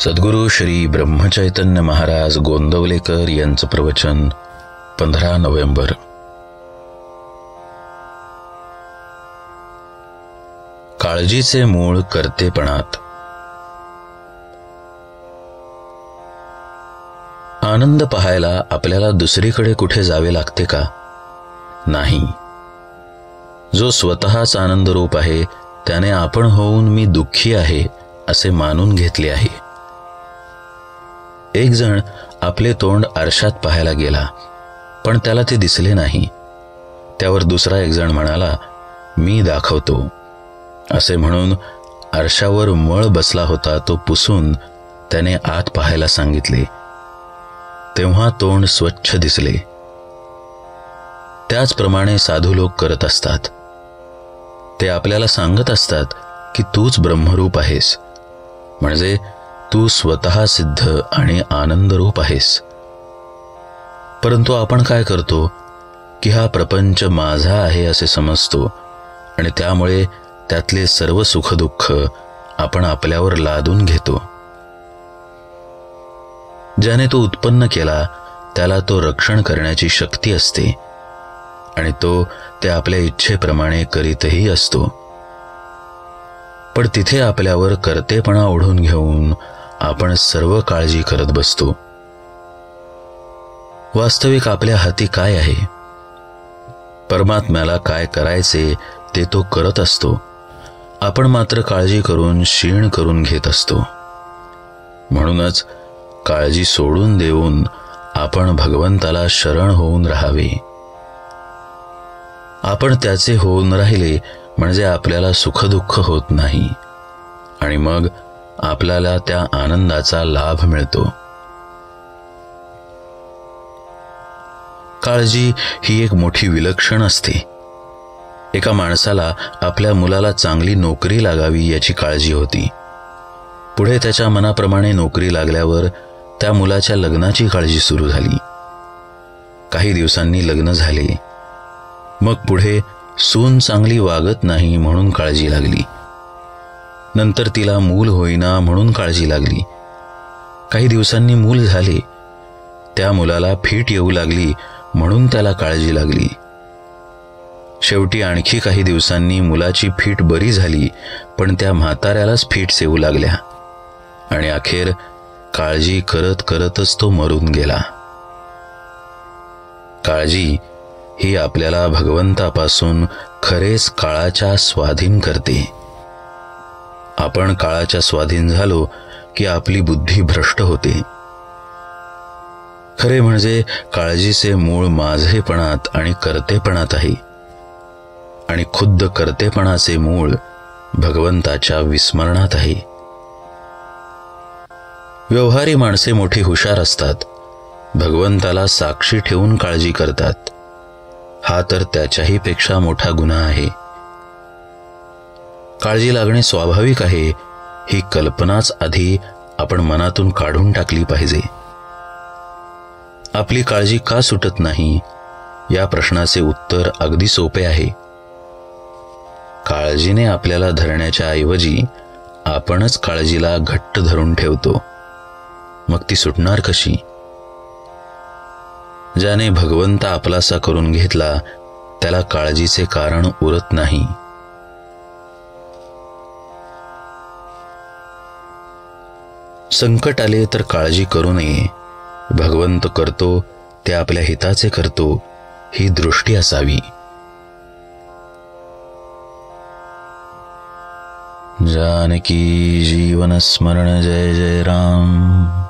सद्गुरु श्री ब्रह्मचैतन्य महाराज गोंदवलेकर यांचं प्रवचन 15 नोव्हेंबर. काळजीचे मूळ कर्तेपणात. आनंद पाहायला आपल्याला दुसरीकडे कुठे जावे लागते का? नाही. जो स्वतःच आनंद रूप आहे त्याने आपण होऊन मी दुःखी आहे असे मानून घेतले आहे. एक जण आपले तोंड आरशात पाहायला गेला, पण त्याला ते दिसले नाही. त्यावर दुसरा एक जण म्हणाला, मी दाखवतो. असे म्हणून आरशावर मळ बसला होता तो पुसून त्याने आत पाहायला सांगितले. तेव्हा तोंड स्वच्छ दिसले. त्याचप्रमाणे साधू लोक करत असतात. ते आपल्याला सांगत असतात की तूच ब्रह्मरूप आहेस, म्हणजे तू स्वतः सिद्ध आणि आनंदरूप आहेस. परंतु आपण काय करतो की हा प्रपंच माझा आहे असे समजतो आणि त्यामुळे त्यातले सर्व सुखदुःख आपण आपल्यावर लादून घेतो. ज्याने तो उत्पन्न केला त्याला तो रक्षण करण्याची शक्ती असते आणि तो ते आपल्या इच्छेप्रमाणे करीतही असतो. पण तिथे आपल्यावर कर्तेपणा ओढून घेऊन आपण सर्व काळजी करत बसतो. वास्तविक आपल्या हाती काय आहे? परमात्म्याला काय करायचे ते तो करत असतो. आपण मात्र काळजी करून क्षीण करून घेत असतो. म्हणूनच काळजी सोडून देऊन आपण भगवंताला शरण होऊन राहावे. आपण त्याचे होऊन राहिले म्हणजे आपल्याला सुखदुःख होत नाही आणि मग आपल्याला त्या आनंदाचा लाभ मिळतो. काळजी ही एक मोठी विलक्षण असते. एका माणसाला आपल्या मुलाला चांगली नोकरी लागावी याची काळजी होती. पुढे त्याच्या मनाप्रमाणे नोकरी लागल्यावर त्या मुलाच्या लग्नाची काळजी सुरू झाली. काही दिवसांनी लग्न झाले. मग पुढे सून चांगली वागत नाही म्हणून काळजी लागली. नंतर तिला मूल होईना म्हणून काळजी लागली. काही दिवसांनी मूल झाले. त्या मुलाला फीट येऊ लागली म्हणून त्याला काळजी लागली. शेवटी आणखी काही दिवसांनी मुलाची फीट बरी झाली, पण त्या म्हाताऱ्यालाच फीट येऊ लागल्या आणि अखेर काळजी करत करतच तो मरून गेला. काळजी ही आपल्याला भगवंतापासून खरेच काळाच्या स्वाधीन करते. आपण काळाच्या स्वाधीन झालो की आपली बुद्धी भ्रष्ट होते. खरे म्हणजे काळजीचे मूळ माझेपणात आणि कर्तेपणात आहे आणि खुद्द कर्तेपणाचे मूळ भगवंताच्या विस्मरणात आहे. व्यवहारी माणसे मोठी हुशार असतात. भगवंताला साक्षी ठेवून काळजी करतात. हा तर त्याच्याही पेक्षा मोठा गुन्हा आहे. काळजी लागणे स्वाभाविक आहे ही कल्पनाच आधी आपण मनातून काढून टाकली पाहिजे. आपली काळजी का सुटत नाही या प्रश्नाचे उत्तर अगदी सोपे आहे. काळजीने आपल्याला धरण्याच्या ऐवजी आपणच काळजीला घट्ट धरून ठेवतो. मग ती सुटणार कशी? ज्याने भगवंत आपलासा करून घेतला त्याला काळजीचे कारण उरत नाही. संकट आले तर काळजी करू नये. भगवंत करतो ते आपल्या हिताचे करतो ही दृष्टी असावी. जानकी जीवन स्मरण जय जय राम.